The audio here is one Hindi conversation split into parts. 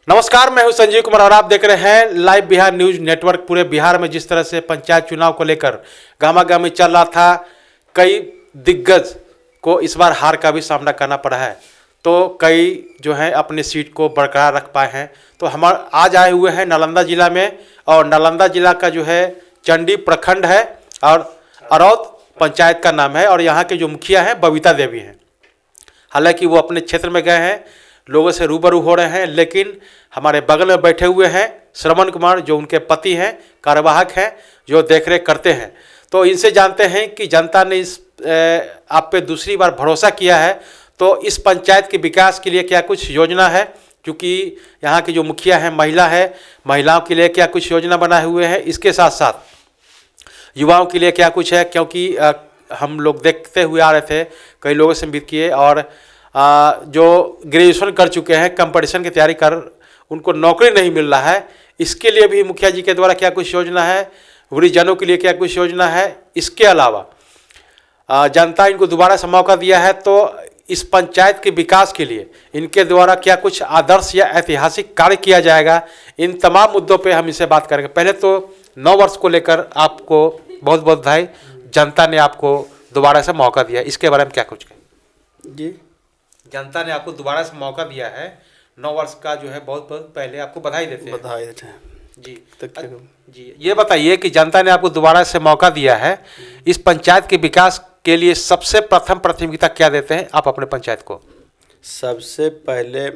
नमस्कार, मैं हूं संजीव कुमार और आप देख रहे हैं लाइव बिहार न्यूज नेटवर्क। पूरे बिहार में जिस तरह से पंचायत चुनाव को लेकर गहमागहमी चल रहा था, कई दिग्गज को इस बार हार का भी सामना करना पड़ा है, तो कई जो हैं अपनी सीट को बरकरार रख पाए हैं। तो हम आज आए हुए हैं नालंदा जिला में, और नालंदा जिला का जो है चंडी प्रखंड है और अरौद पंचायत का नाम है, और यहाँ के जो मुखिया हैं बबीता देवी हैं। हालांकि वो अपने क्षेत्र में गए हैं, लोगों से रूबरू हो रहे हैं, लेकिन हमारे बगल में बैठे हुए हैं श्रवण कुमार, जो उनके पति हैं, कार्यवाहक हैं, जो देखरेख करते हैं। तो इनसे जानते हैं कि जनता ने इस आप पे दूसरी बार भरोसा किया है, तो इस पंचायत के विकास के लिए क्या कुछ योजना है, क्योंकि यहाँ के जो मुखिया हैं महिला है, महिलाओं के लिए क्या कुछ योजना बनाए हुए हैं, इसके साथ साथ युवाओं के लिए क्या कुछ है, क्योंकि हम लोग देखते हुए आ रहे थे, कई लोगों से मिल किए, और जो ग्रेजुएशन कर चुके हैं, कंपटीशन की तैयारी कर, उनको नौकरी नहीं मिल रहा है, इसके लिए भी मुखिया जी के द्वारा क्या कुछ योजना है, वृद्धजनों के लिए क्या कुछ योजना है। इसके अलावा जनता इनको दोबारा से मौका दिया है, तो इस पंचायत के विकास के लिए इनके द्वारा क्या कुछ आदर्श या ऐतिहासिक कार्य किया जाएगा, इन तमाम मुद्दों पे हम इनसे बात करेंगे। पहले तो 9 वर्ष को लेकर आपको बहुत बहुत बधाई, जनता ने आपको दोबारा से मौका दिया, इसके बारे में क्या कुछ कहें जी। जनता ने आपको दोबारा से मौका दिया है, 9 वर्ष का जो है बहुत बहुत पहले आपको बधाई देते हैं। बधाई देते हैं जी जी। ये बताइए कि जनता ने आपको दोबारा से मौका दिया है, इस पंचायत के विकास के लिए सबसे प्रथम प्राथमिकता क्या देते हैं आप अपने पंचायत को? सबसे पहले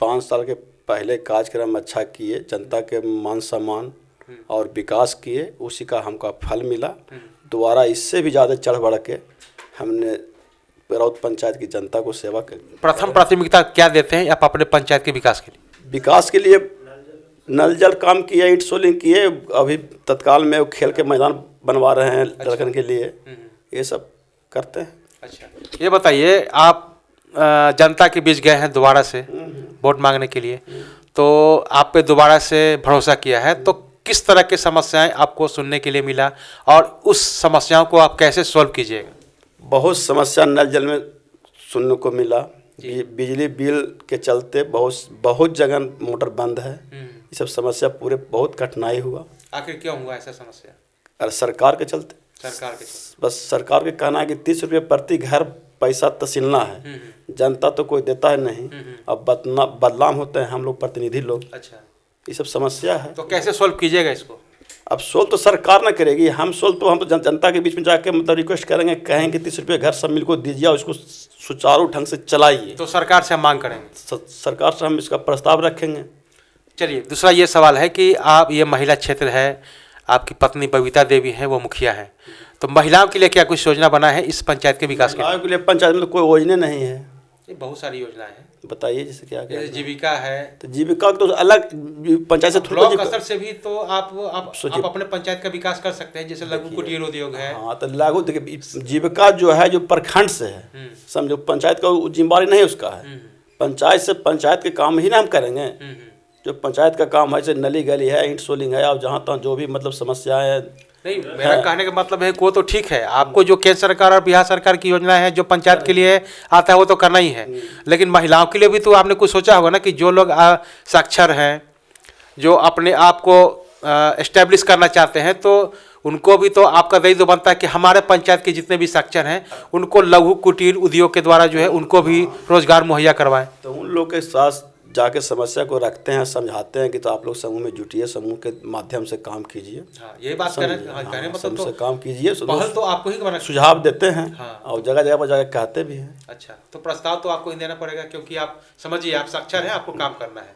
5 साल के पहले कार्यक्रम अच्छा किए, जनता के मान सम्मान और विकास किए, उसी का हमको फल मिला। दोबारा इससे भी ज़्यादा चढ़ बढ़ के हमने अरौद पंचायत की जनता को सेवा कर। प्रथम प्राथमिकता क्या देते हैं आप अपने पंचायत के विकास के लिए? विकास के लिए नल जल काम किए, ईंट सोलिंग किए, अभी तत्काल में वो खेल के मैदान बनवा रहे हैं लड़कन के लिए, ये सब करते हैं। अच्छा, ये बताइए, आप जनता के बीच गए हैं दोबारा से वोट मांगने के लिए, तो आप पे दोबारा से भरोसा किया है, तो किस तरह की समस्याएं आपको सुनने के लिए मिला, और उस समस्याओं को आप कैसे सॉल्व कीजिएगा? बहुत समस्या नल जल में सुनने को मिला, बिजली बिल के चलते बहुत जगह मोटर बंद है, ये सब समस्या पूरे बहुत कठिनाई हुआ। आखिर क्यों हुआ ऐसा समस्या? और सरकार के चलते, बस सरकार के कहना है कि 30 रुपये प्रति घर पैसा तसीलना है, जनता तो कोई देता है नहीं, अब बदनाम होते हैं हम लोग प्रतिनिधि लोग। अच्छा, ये सब समस्या है। तो कैसे सॉल्व कीजिएगा इसको? अब सोल्व तो सरकार ना करेगी, हम तो जनता के बीच में जाके मतलब रिक्वेस्ट करेंगे, कहेंगे 30 रुपये घर सब मिलकर दीजिए और इसको सुचारू ढंग से चलाइए। तो सरकार से हम मांग करेंगे, सरकार से हम इसका प्रस्ताव रखेंगे। चलिए, दूसरा ये सवाल है कि आप, ये महिला क्षेत्र है, आपकी पत्नी बबीता देवी हैं, वो मुखिया हैं, तो महिलाओं के लिए क्या कुछ योजना बना है इस पंचायत के विकास के लिए? पंचायत में तो कोई योजना नहीं है। ये बहुत सारी योजनाएं हैं, बताइए जैसे क्या क्या? जीविका है, तो जीविका तो अलग पंचायत से ब्लॉक स्तर से भी तो आप अपने पंचायत का विकास कर सकते हैं, जैसे लघु कुटीर उद्योग है। हाँ, तो लघु देखिए, जीविका जो है जो प्रखंड से है, समझो पंचायत का जिम्मेवारी नहीं उसका है, पंचायत से पंचायत के काम ही ना हम करेंगे। जो पंचायत का काम है, जैसे नली गली है, ईंट सोलिंग है, और जहाँ तहाँ जो भी मतलब समस्याएं है। नहीं, मेरा कहने का मतलब है वो तो ठीक है, आपको जो केंद्र सरकार और बिहार सरकार की योजना है जो पंचायत के लिए आता है वो तो करना ही है, लेकिन महिलाओं के लिए भी तो आपने कुछ सोचा होगा ना, कि जो लोग साक्षर हैं, जो अपने आप को एस्टेब्लिश करना चाहते हैं, तो उनको भी तो आपका दायित्व बनता है कि हमारे पंचायत के जितने भी साक्षर हैं उनको लघु कुटीर उद्योग के द्वारा जो है उनको भी रोजगार मुहैया करवाएं। तो उन लोग के साथ जाके समस्या को रखते हैं, समझाते हैं कि तो आप लोग समूह में जुटिए, समूह के माध्यम से काम कीजिए। हाँ, ये बात कहने मतलब तो काम कीजिए, पहल तो आपको ही करना, सुझाव देते हैं। हाँ। और जगह जगह पर जाकर कहते भी हैं। अच्छा, तो प्रस्ताव तो आपको ही देना पड़ेगा, क्योंकि आप समझिए आप साक्षर हैं, आपको काम करना है।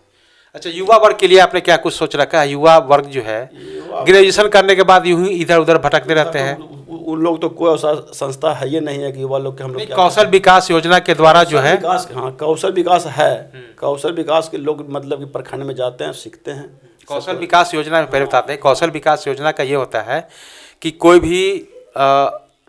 अच्छा, युवा वर्ग के लिए आपने क्या कुछ सोच रखा है? युवा वर्ग जो है ग्रेजुएशन करने के बाद यूं ही इधर उधर भटकते रहते हैं, उन लोग तो कोई ऐसा संस्था है ये नहीं है कि युवा लोग के हम लोग कौशल विकास योजना के द्वारा जो है, हाँ कौशल विकास है, कौशल विकास के लोग मतलब कि प्रखंड में जाते हैं, सीखते हैं। कौशल विकास योजना में पहले बताते हैं, कौशल विकास योजना का ये होता है कि कोई भी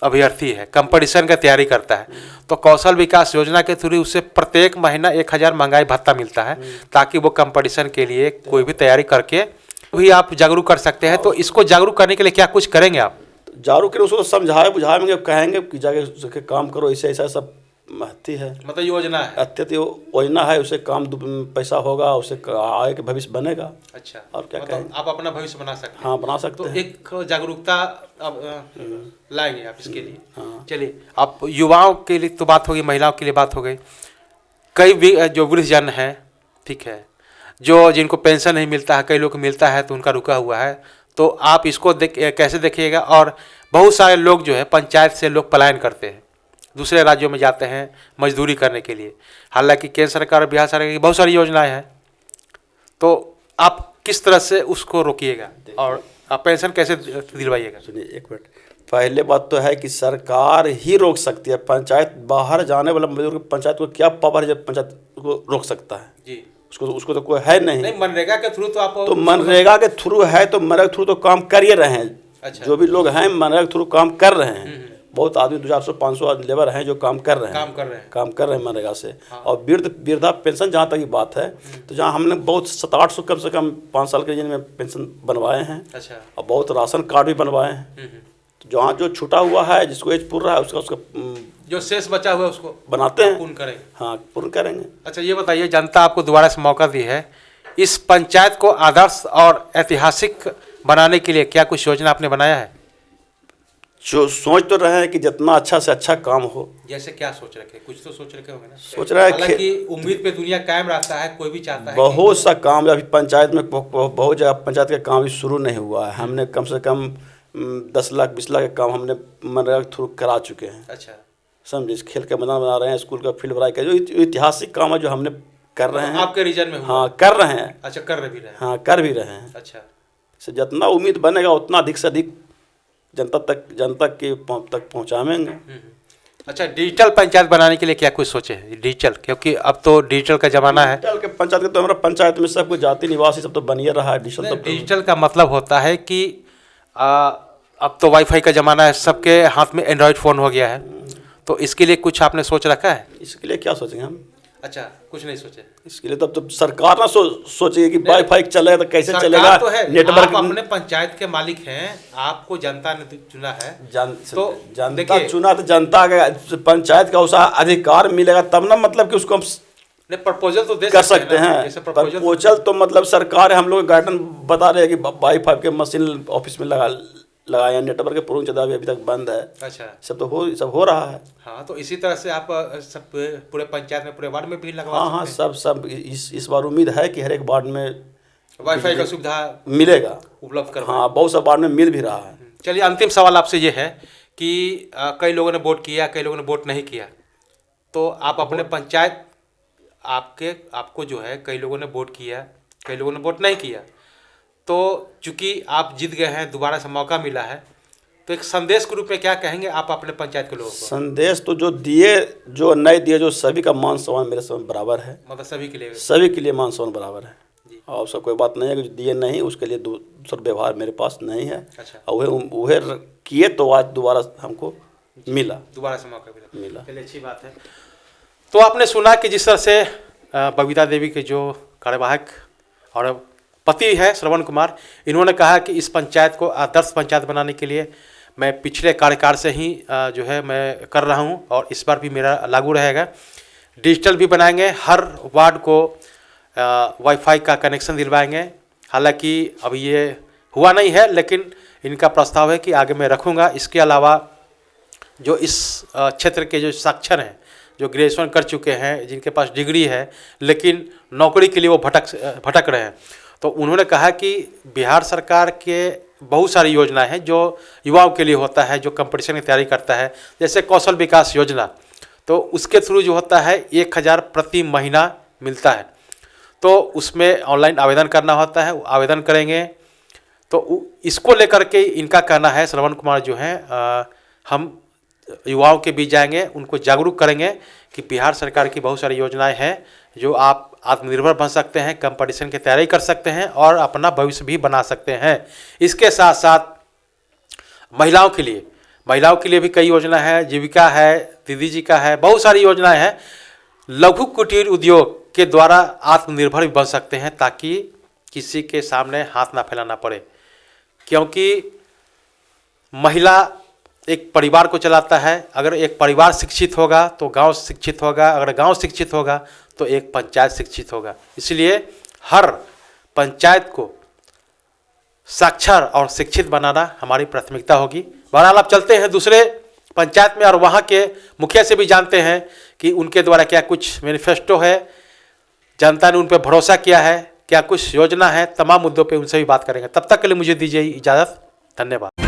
अभ्यर्थी है, कंपटीशन का तैयारी करता है, तो कौशल विकास योजना के थ्रू उसे प्रत्येक महीना 1000 महंगाई भत्ता मिलता है, ताकि वो कंपटीशन के लिए कोई भी तैयारी करके भी आप जागरूक कर सकते हैं। तो इसको जागरूक करने के लिए क्या कुछ करेंगे आप? जागरूक करें, उसको समझाए बुझाएंगे, कहेंगे कि जाके काम करो, ऐसे ऐसा सब अत्यति है, मतलब योजना है। अत्यति योजना है, उसे काम पैसा होगा, उसे आगे के भविष्य बनेगा। अच्छा, और क्या मतलब कहें, आप अपना भविष्य बना सकते हैं। हाँ बना सकते तो हैं। एक जागरूकता अब लाएंगे आप इसके लिए। हाँ। चलिए, आप युवाओं के लिए तो बात होगी, महिलाओं के लिए बात हो गई। कई भी जो वृद्धजन हैं, ठीक है, जो जिनको पेंशन नहीं मिलता है, कई लोग को मिलता है तो उनका रुका हुआ है, तो आप इसको कैसे देखिएगा। और बहुत सारे लोग जो है पंचायत से लोग पलायन करते हैं, दूसरे राज्यों में जाते हैं मजदूरी करने के लिए। हालांकि केंद्र सरकार और बिहार सरकार की बहुत सारी योजनाएं हैं, तो आप किस तरह से उसको रोकिएगा और आप पेंशन कैसे दिलवाइएगा? सुनिए एक मिनट, पहले बात तो है कि सरकार ही रोक सकती है। पंचायत बाहर जाने वाला मजदूर को पंचायत को क्या पावर है जब पंचायत को रोक सकता है? जी, उसको तो कोई है नहीं। मनरेगा के थ्रू तो आप, तो मनरेगा के थ्रू है तो मनरेगा के थ्रू तो काम कर ही रहे हैं। अच्छा। जो भी लोग हैं मनरेगा के थ्रू काम कर रहे हैं। बहुत आदमी 200-500 लेबर हैं जो काम कर रहे हैं मनरेगा से। हाँ। और वृद्धा पेंशन जहाँ तक की बात है, तो जहाँ हमने बहुत 700-800 कम से कम 5 साल के में पेंशन बनवाए हैं। अच्छा। और बहुत राशन कार्ड भी बनवाए हैं। तो जहाँ जो छूटा हुआ है, जिसको एज पूरा है, उसका जो शेष बचा हुआ है उसको बनाते हैं, पूर्ण करेंगे। हाँ पूर्ण करेंगे। अच्छा, ये बताइए, जनता आपको दोबारा से मौका दी है, इस पंचायत को आदर्श और ऐतिहासिक बनाने के लिए क्या कुछ योजना आपने बनाया है? जो सोच तो रहे हैं कि जितना अच्छा से अच्छा काम हो। जैसे क्या सोच रखे? कुछ तो सोच रखे होंगे ना। सोच रहा है हालांकि उम्मीद पे दुनिया कायम रहता है, कोई भी चाहता है बहुत सा काम अभी पंचायत में बहुत जगह पंचायत का काम भी शुरू नहीं हुआ है। हमने कम से कम 10 लाख 20 लाख का काम हमने मनरेगा के थ्रू करा चुके हैं। अच्छा, समझिए, खेल का मैदान बना रहे हैं, स्कूल का फील्ड बनाए, जो ऐतिहासिक काम है जो हमने कर रहे हैं। आपके रीजन में हुआ? हाँ कर रहे हैं। अच्छा, कर भी रहे हैं। हाँ कर भी रहे हैं। अच्छा, से जितना उम्मीद बनेगा उतना अधिक से अधिक जनता तक पहुँचाएंगे। अच्छा, डिजिटल पंचायत बनाने के लिए क्या कुछ सोचे हैं? डिजिटल, क्योंकि अब तो डिजिटल का जमाना है। डिजिटल के पंचायत के तो हमारा पंचायत में सब कुछ जाति निवासी सब तो बन ही रहा है। डिजिटल का मतलब होता है कि अब तो वाईफाई का ज़माना है, सबके हाथ में एंड्रॉयड फ़ोन हो गया है, तो इसके लिए कुछ आपने सोच रखा है? इसके लिए क्या सोचेंगे हम? अच्छा, कुछ नहीं सोचे इसके लिए तब तो सरकार ना सोचेगी कि वाईफाई चलेगा तो कैसे सरकार चलेगा। तो है, नेटवर्क आप अपने पंचायत के मालिक हैं, आपको जनता ने चुना है। तो जनता देखिए, चुना तो जनता का पंचायत का उसा अधिकार मिलेगा तब ना, मतलब कि उसको हम प्रपोजल तो दे कर सकते ना। हैं। जैसे प्रपोजल तो मतलब सरकार हम लोग गाइडन बता रहे हैं कि वाईफाई के मशीन ऑफिस में लगाया, नेटवर्क के पूर्ण चला अभी तक बंद है। अच्छा, सब हो रहा है। हाँ, तो इसी तरह से आप सब पूरे पंचायत में, पूरे वार्ड में भी लगवा हाँ सकते हैं। सब इस बार उम्मीद है कि हर एक वार्ड में वाईफाई का सुविधा मिलेगा, उपलब्ध कर। हाँ बहुत सा वार्ड में मिल भी रहा है। चलिए, अंतिम सवाल आपसे ये है कि कई लोगों ने वोट किया, कई लोगों ने वोट नहीं किया, तो आप अपने पंचायत आपको जो है, कई लोगों ने वोट किया, कई लोगों ने वोट नहीं किया, तो चूंकि आप जीत गए हैं, दोबारा से मौका मिला है, तो एक संदेश के रूप में क्या कहेंगे आप अपने पंचायत के लोगों को? संदेश तो जो दिए जो नहीं दिए, जो सभी का मान सम्मान मेरे समय बराबर है। मतलब सभी के लिए मान सम्मान बराबर है। और सब कोई बात नहीं है कि जो दिए नहीं उसके लिए दूसरा व्यवहार मेरे पास नहीं है। अच्छा, और वह किए तो आज दोबारा हमको मिला, दोबारा से मौका मिला। चलिए अच्छी बात है। तो आपने सुना कि जिस तरह से बबीता देवी के जो कार्यवाहक और पति है श्रवण कुमार, इन्होंने कहा कि इस पंचायत को आदर्श पंचायत बनाने के लिए मैं पिछले कार्यकाल से ही जो है मैं कर रहा हूं, और इस बार भी मेरा लागू रहेगा। डिजिटल भी बनाएंगे, हर वार्ड को वाईफाई का कनेक्शन दिलवाएंगे। हालांकि अभी ये हुआ नहीं है, लेकिन इनका प्रस्ताव है कि आगे मैं रखूँगा। इसके अलावा जो इस क्षेत्र के जो साक्षर हैं, जो ग्रेजुएशन कर चुके हैं, जिनके पास डिग्री है लेकिन नौकरी के लिए वो भटक रहे हैं, तो उन्होंने कहा कि बिहार सरकार के बहुत सारी योजनाएं हैं जो युवाओं के लिए होता है, जो कंपटीशन की तैयारी करता है, जैसे कौशल विकास योजना, तो उसके थ्रू जो होता है 1000 प्रति महीना मिलता है, तो उसमें ऑनलाइन आवेदन करना होता है, आवेदन करेंगे। तो इसको लेकर के इनका कहना है, श्रवण कुमार जो हैं, हम युवाओं के बीच जाएंगे, उनको जागरूक करेंगे कि बिहार सरकार की बहुत सारी योजनाएं हैं जो आप आत्मनिर्भर बन सकते हैं, कंपटीशन की तैयारी कर सकते हैं और अपना भविष्य भी बना सकते हैं। इसके साथ साथ महिलाओं के लिए भी कई योजना है, जीविका है, दीदी जी का है, बहुत सारी योजनाएं हैं। लघु कुटीर उद्योग के द्वारा आत्मनिर्भर भी बन सकते हैं, ताकि किसी के सामने हाथ ना फैलाना पड़े, क्योंकि महिला एक परिवार को चलाता है। अगर एक परिवार शिक्षित होगा तो गांव शिक्षित होगा, अगर गांव शिक्षित होगा तो एक पंचायत शिक्षित होगा। इसलिए हर पंचायत को साक्षर और शिक्षित बनाना हमारी प्राथमिकता होगी। बहरहाल अब चलते हैं दूसरे पंचायत में और वहाँ के मुखिया से भी जानते हैं कि उनके द्वारा क्या कुछ मैनिफेस्टो है, जनता ने उन पर भरोसा किया है, क्या कुछ योजना है, तमाम मुद्दों पे उनसे भी बात करेंगे। तब तक के लिए मुझे दीजिए इजाज़त। धन्यवाद।